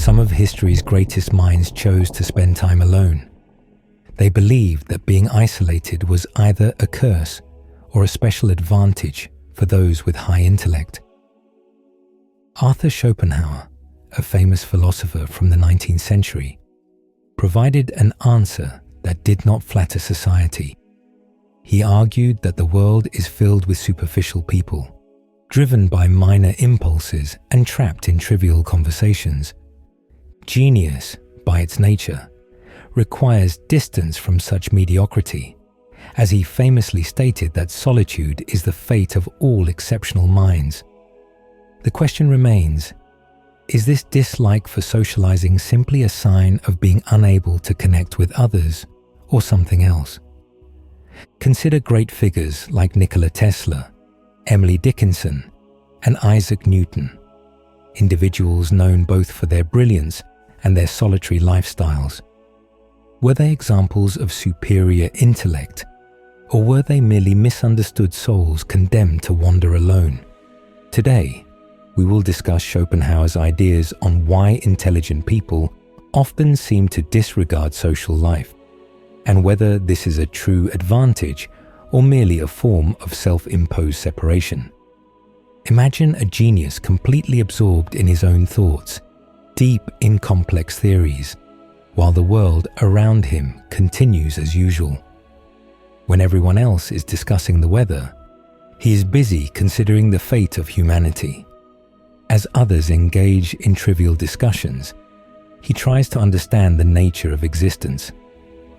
some of history's greatest minds chose to spend time alone. They believed that being isolated was either a curse or a special advantage for those with high intellect. Arthur Schopenhauer, a famous philosopher from the 19th century, provided an answer that did not flatter society. He argued that the world is filled with superficial people, driven by minor impulses and trapped in trivial conversations. Genius, by its nature, requires distance from such mediocrity, as he famously stated that solitude is the fate of all exceptional minds. The question remains, is this dislike for socializing simply a sign of being unable to connect with others, or something else? Consider great figures like Nikola Tesla, Emily Dickinson, and Isaac Newton, individuals known both for their brilliance and their solitary lifestyles. Were they examples of superior intellect, or were they merely misunderstood souls condemned to wander alone? Today, we will discuss Schopenhauer's ideas on why intelligent people often seem to disregard social life, and whether this is a true advantage or merely a form of self-imposed separation. Imagine a genius completely absorbed in his own thoughts, deep in complex theories, while the world around him continues as usual. When everyone else is discussing the weather, he is busy considering the fate of humanity. As others engage in trivial discussions, he tries to understand the nature of existence.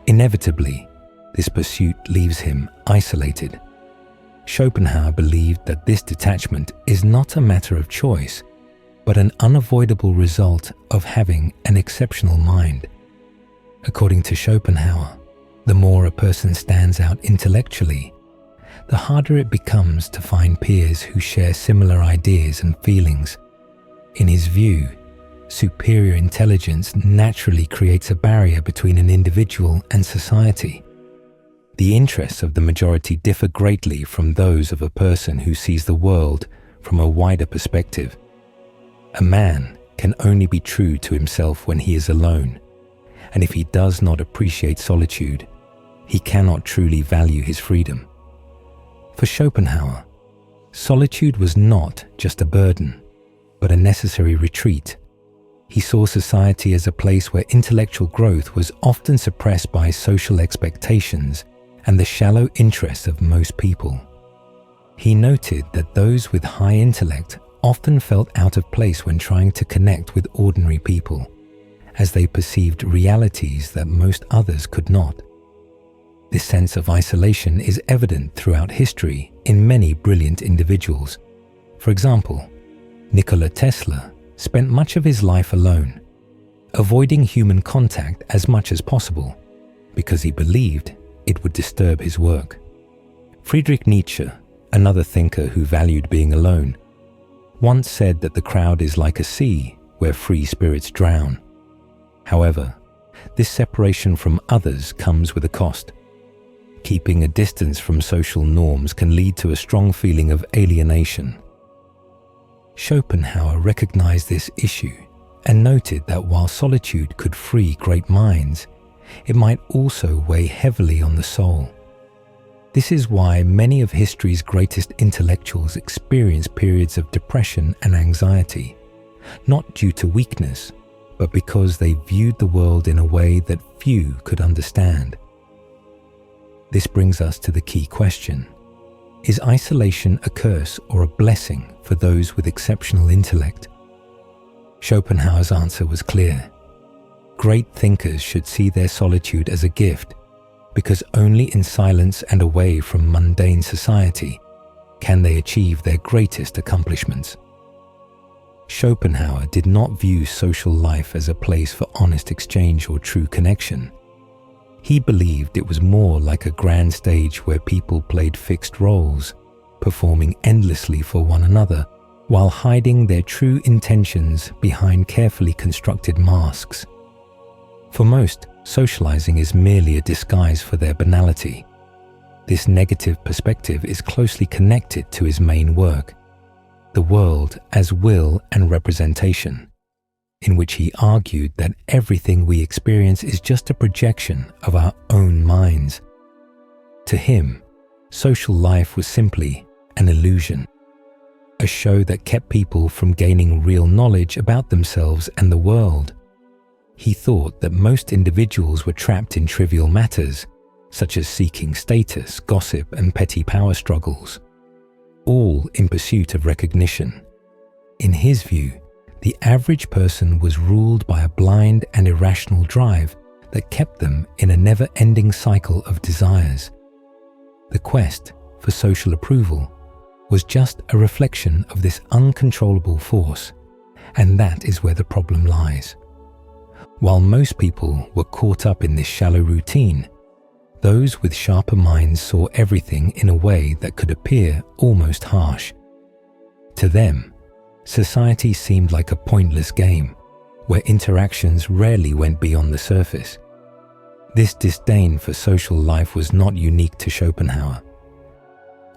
Inevitably, this pursuit leaves him isolated. Schopenhauer believed that this detachment is not a matter of choice, but an unavoidable result of having an exceptional mind. According to Schopenhauer, the more a person stands out intellectually, the harder it becomes to find peers who share similar ideas and feelings. In his view, superior intelligence naturally creates a barrier between an individual and society. The interests of the majority differ greatly from those of a person who sees the world from a wider perspective. A man can only be true to himself when he is alone, and if he does not appreciate solitude, he cannot truly value his freedom. For Schopenhauer, solitude was not just a burden, but a necessary retreat. He saw society as a place where intellectual growth was often suppressed by social expectations and the shallow interests of most people. He noted that those with high intellect often felt out of place when trying to connect with ordinary people, as they perceived realities that most others could not. This sense of isolation is evident throughout history in many brilliant individuals. For example, Nikola Tesla spent much of his life alone, avoiding human contact as much as possible because he believed it would disturb his work. Friedrich Nietzsche, another thinker who valued being alone, once said that the crowd is like a sea where free spirits drown. However, this separation from others comes with a cost. Keeping a distance from social norms can lead to a strong feeling of alienation. Schopenhauer recognized this issue and noted that while solitude could free great minds, it might also weigh heavily on the soul. This is why many of history's greatest intellectuals experienced periods of depression and anxiety, not due to weakness, but because they viewed the world in a way that few could understand. This brings us to the key question: is isolation a curse or a blessing for those with exceptional intellect? Schopenhauer's answer was clear. Great thinkers should see their solitude as a gift, because only in silence and away from mundane society can they achieve their greatest accomplishments. Schopenhauer did not view social life as a place for honest exchange or true connection. He believed it was more like a grand stage where people played fixed roles, performing endlessly for one another, while hiding their true intentions behind carefully constructed masks. For most, socializing is merely a disguise for their banality. This negative perspective is closely connected to his main work, the world as will and representation. in which he argued that everything we experience is just a projection of our own minds. To him, social life was simply an illusion, a show that kept people from gaining real knowledge about themselves and the world. He thought that most individuals were trapped in trivial matters, such as seeking status, gossip, and petty power struggles, all in pursuit of recognition. In his view, the average person was ruled by a blind and irrational drive that kept them in a never-ending cycle of desires. The quest for social approval was just a reflection of this uncontrollable force, and that is where the problem lies. While most people were caught up in this shallow routine, those with sharper minds saw everything in a way that could appear almost harsh. To them, society seemed like a pointless game, where interactions rarely went beyond the surface. This disdain for social life was not unique to Schopenhauer.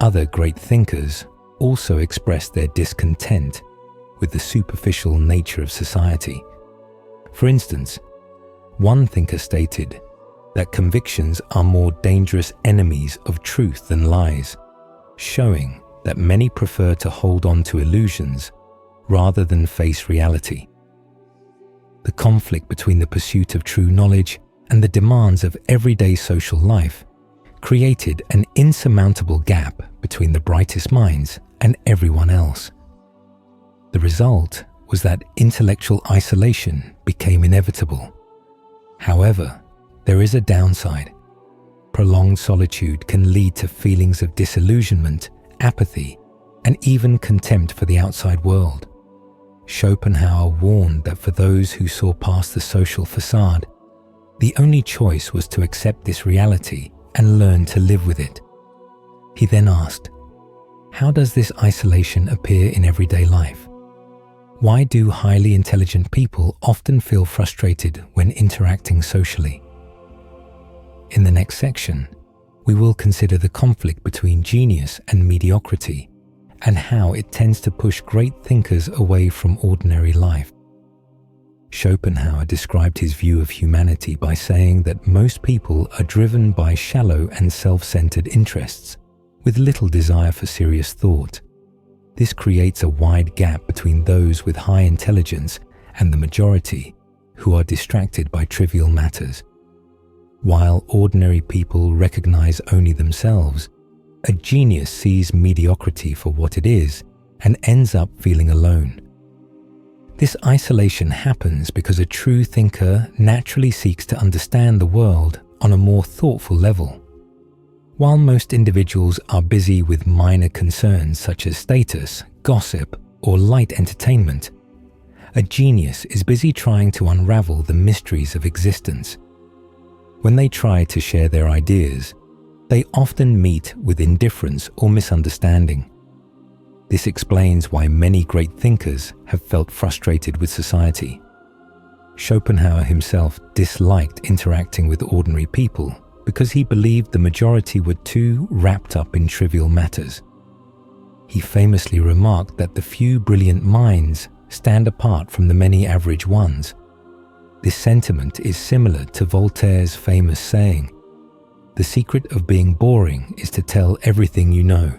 Other great thinkers also expressed their discontent with the superficial nature of society. For instance, one thinker stated that convictions are more dangerous enemies of truth than lies, showing that many prefer to hold on to illusions rather than face reality. The conflict between the pursuit of true knowledge and the demands of everyday social life created an insurmountable gap between the brightest minds and everyone else. The result was that intellectual isolation became inevitable. However, there is a downside. Prolonged solitude can lead to feelings of disillusionment, apathy, and even contempt for the outside world. Schopenhauer warned that for those who saw past the social facade, the only choice was to accept this reality and learn to live with it. He then asked, how does this isolation appear in everyday life? Why do highly intelligent people often feel frustrated when interacting socially? In the next section, we will consider the conflict between genius and mediocrity and how it tends to push great thinkers away from ordinary life. Schopenhauer described his view of humanity by saying that most people are driven by shallow and self-centered interests, with little desire for serious thought. This creates a wide gap between those with high intelligence and the majority, who are distracted by trivial matters. While ordinary people recognize only themselves, a genius sees mediocrity for what it is and ends up feeling alone. This isolation happens because a true thinker naturally seeks to understand the world on a more thoughtful level. While most individuals are busy with minor concerns such as status, gossip, or light entertainment, a genius is busy trying to unravel the mysteries of existence. When they try to share their ideas, they often meet with indifference or misunderstanding. This explains why many great thinkers have felt frustrated with society. Schopenhauer himself disliked interacting with ordinary people because he believed the majority were too wrapped up in trivial matters. He famously remarked that the few brilliant minds stand apart from the many average ones. This sentiment is similar to Voltaire's famous saying, "The secret of being boring is to tell everything you know."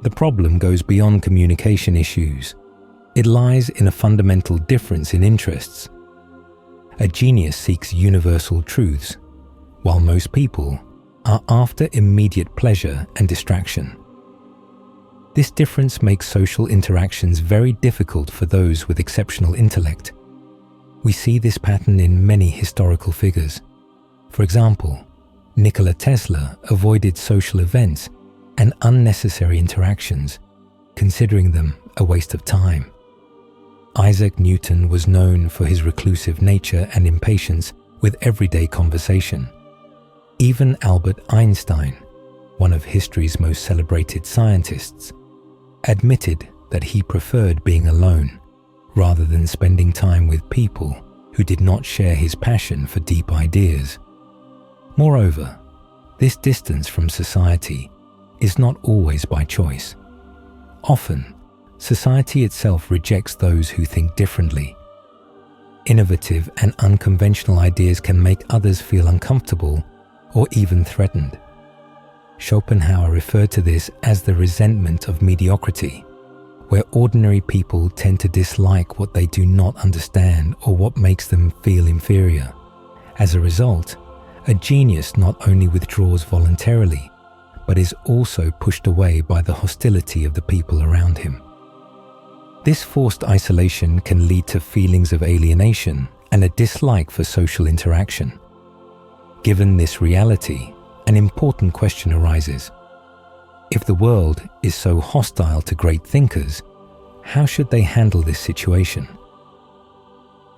The problem goes beyond communication issues. It lies in a fundamental difference in interests. A genius seeks universal truths, while most people are after immediate pleasure and distraction. This difference makes social interactions very difficult for those with exceptional intellect. We see this pattern in many historical figures. For example, Nikola Tesla avoided social events and unnecessary interactions, considering them a waste of time. Isaac Newton was known for his reclusive nature and impatience with everyday conversation. Even Albert Einstein, one of history's most celebrated scientists, admitted that he preferred being alone rather than spending time with people who did not share his passion for deep ideas. Moreover, this distance from society is not always by choice. Often, society itself rejects those who think differently, innovative and unconventional ideas can make others feel uncomfortable or even threatened. Schopenhauer referred to this as the resentment of mediocrity, where ordinary people tend to dislike what they do not understand or what makes them feel inferior. As a result, a genius not only withdraws voluntarily, but is also pushed away by the hostility of the people around him. This forced isolation can lead to feelings of alienation and a dislike for social interaction. Given this reality, an important question arises. If the world is so hostile to great thinkers, how should they handle this situation?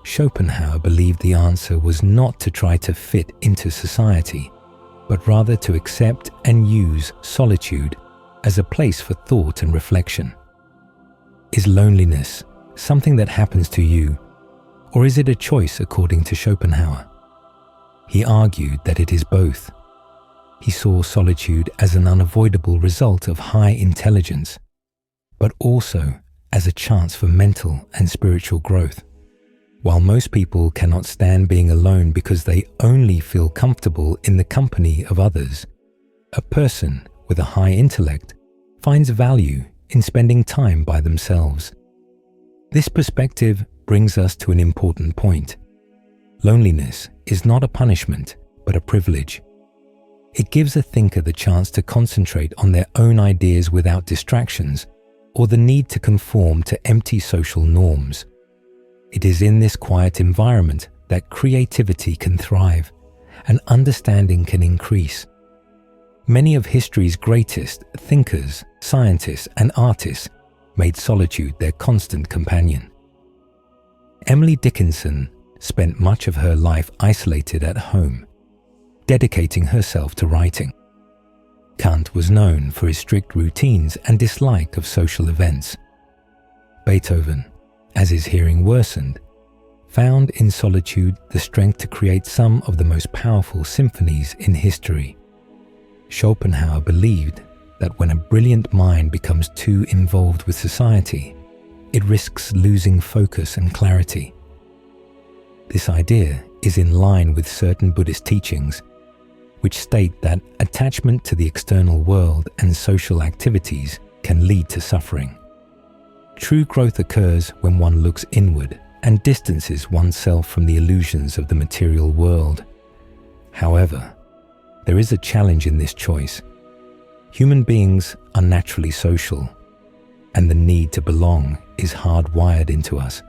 Schopenhauer believed the answer was not to try to fit into society, but rather to accept and use solitude as a place for thought and reflection. Is loneliness something that happens to you, or is it a choice according to Schopenhauer? He argued that it is both. He saw solitude as an unavoidable result of high intelligence, but also as a chance for mental and spiritual growth. While most people cannot stand being alone because they only feel comfortable in the company of others, a person with a high intellect finds value in spending time by themselves. This perspective brings us to an important point. Loneliness is not a punishment, but a privilege. It gives a thinker the chance to concentrate on their own ideas without distractions or the need to conform to empty social norms. It is in this quiet environment that creativity can thrive and understanding can increase. Many of history's greatest thinkers, scientists, and artists made solitude their constant companion. Emily Dickinson spent much of her life isolated at home, dedicating herself to writing. Kant was known for his strict routines and dislike of social events. Beethoven, as his hearing worsened, found in solitude the strength to create some of the most powerful symphonies in history. Schopenhauer believed that when a brilliant mind becomes too involved with society, it risks losing focus and clarity. This idea is in line with certain Buddhist teachings, which state that attachment to the external world and social activities can lead to suffering. True growth occurs when one looks inward and distances oneself from the illusions of the material world. However, there is a challenge in this choice. Human beings are naturally social, and the need to belong is hardwired into us.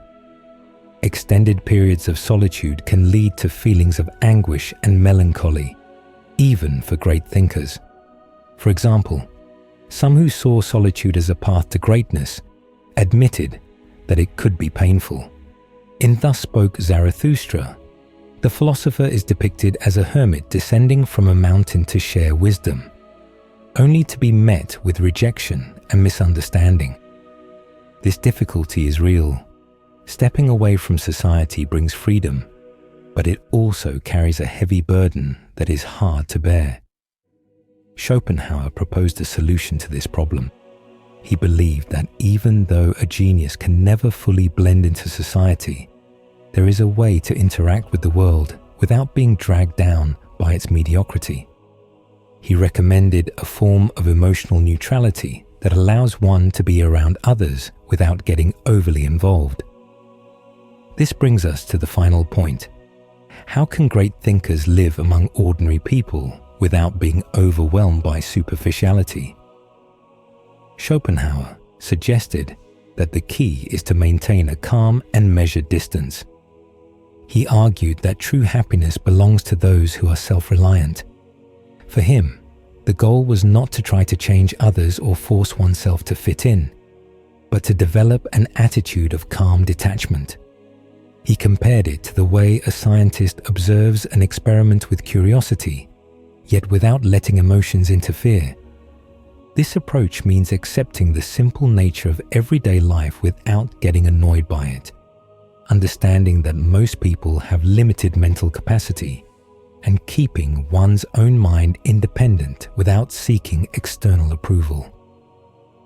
Extended periods of solitude can lead to feelings of anguish and melancholy, even for great thinkers. For example, some who saw solitude as a path to greatness admitted that it could be painful. In Thus Spoke Zarathustra, the philosopher is depicted as a hermit descending from a mountain to share wisdom, only to be met with rejection and misunderstanding. This difficulty is real. Stepping away from society brings freedom, but it also carries a heavy burden that is hard to bear. Schopenhauer proposed a solution to this problem. He believed that even though a genius can never fully blend into society, there is a way to interact with the world without being dragged down by its mediocrity. He recommended a form of emotional neutrality that allows one to be around others without getting overly involved. This brings us to the final point. How can great thinkers live among ordinary people without being overwhelmed by superficiality? Schopenhauer suggested that the key is to maintain a calm and measured distance. He argued that true happiness belongs to those who are self-reliant. For him, the goal was not to try to change others or force oneself to fit in, but to develop an attitude of calm detachment. He compared it to the way a scientist observes an experiment with curiosity, yet without letting emotions interfere. This approach means accepting the simple nature of everyday life without getting annoyed by it, understanding that most people have limited mental capacity, and keeping one's own mind independent without seeking external approval.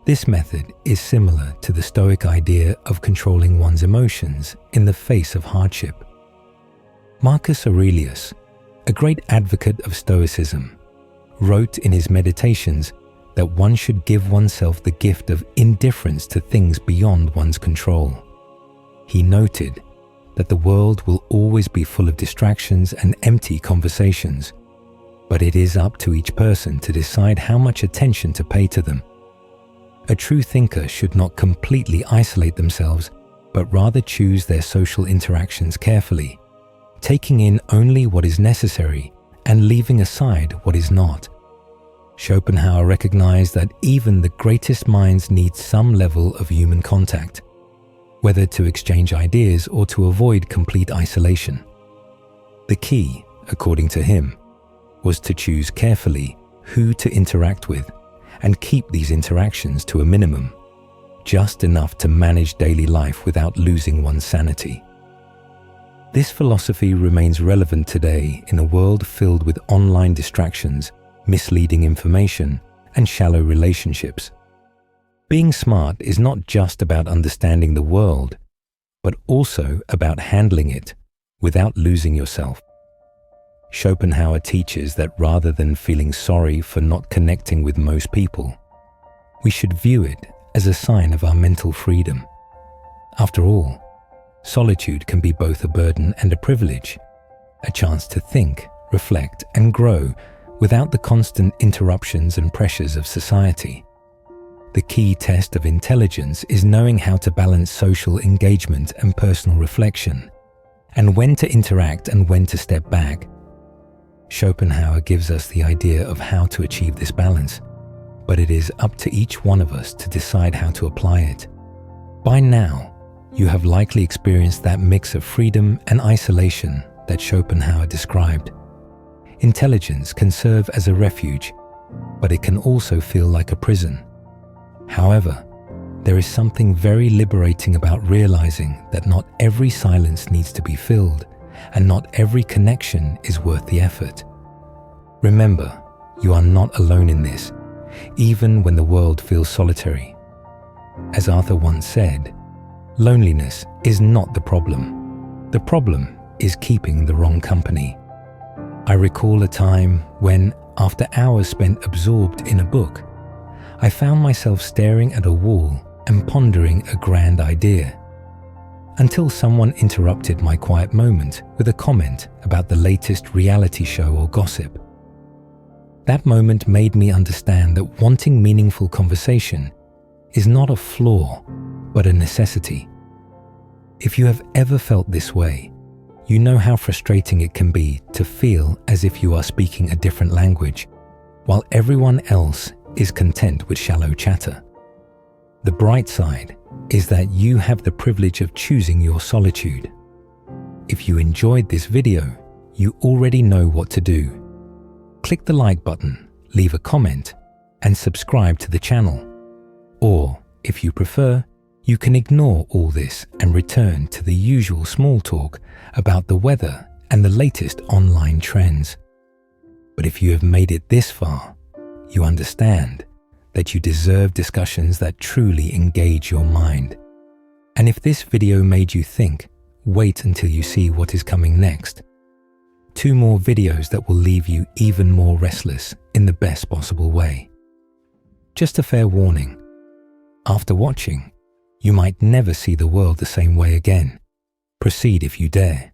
This method is similar to the Stoic idea of controlling one's emotions in the face of hardship. Marcus Aurelius, a great advocate of Stoicism, wrote in his Meditations that one should give oneself the gift of indifference to things beyond one's control. He noted that the world will always be full of distractions and empty conversations, but it is up to each person to decide how much attention to pay to them. A true thinker should not completely isolate themselves, but rather choose their social interactions carefully, taking in only what is necessary and leaving aside what is not. Schopenhauer recognized that even the greatest minds need some level of human contact, whether to exchange ideas or to avoid complete isolation. The key, according to him, was to choose carefully who to interact with and keep these interactions to a minimum, just enough to manage daily life without losing one's sanity. This philosophy remains relevant today in a world filled with online distractions, misleading information, and shallow relationships. Being smart is not just about understanding the world, but also about handling it without losing yourself. Schopenhauer teaches that rather than feeling sorry for not connecting with most people, we should view it as a sign of our mental freedom. After all, solitude can be both a burden and a privilege, a chance to think, reflect, and grow without the constant interruptions and pressures of society. The key test of intelligence is knowing how to balance social engagement and personal reflection, and when to interact and when to step back. Schopenhauer gives us the idea of how to achieve this balance, but it is up to each one of us to decide how to apply it. By now, you have likely experienced that mix of freedom and isolation that Schopenhauer described. Intelligence can serve as a refuge, but it can also feel like a prison. However, there is something very liberating about realizing that not every silence needs to be filled, and not every connection is worth the effort. Remember, you are not alone in this, even when the world feels solitary. As Arthur once said, loneliness is not the problem. The problem is keeping the wrong company. I recall a time when, after hours spent absorbed in a book, I found myself staring at a wall and pondering a grand idea, until someone interrupted my quiet moment with a comment about the latest reality show or gossip. That moment made me understand that wanting meaningful conversation is not a flaw, but a necessity. If you have ever felt this way, you know how frustrating it can be to feel as if you are speaking a different language, while everyone else is content with shallow chatter. The bright side is that you have the privilege of choosing your solitude. If you enjoyed this video, you already know what to do. Click the like button, leave a comment, and subscribe to the channel. Or, if you prefer, you can ignore all this and return to the usual small talk about the weather and the latest online trends. But if you have made it this far, you understand that you deserve discussions that truly engage your mind. And if this video made you think, wait until you see what is coming next. 2 more videos that will leave you even more restless in the best possible way. Just a fair warning. After watching, you might never see the world the same way again. Proceed if you dare.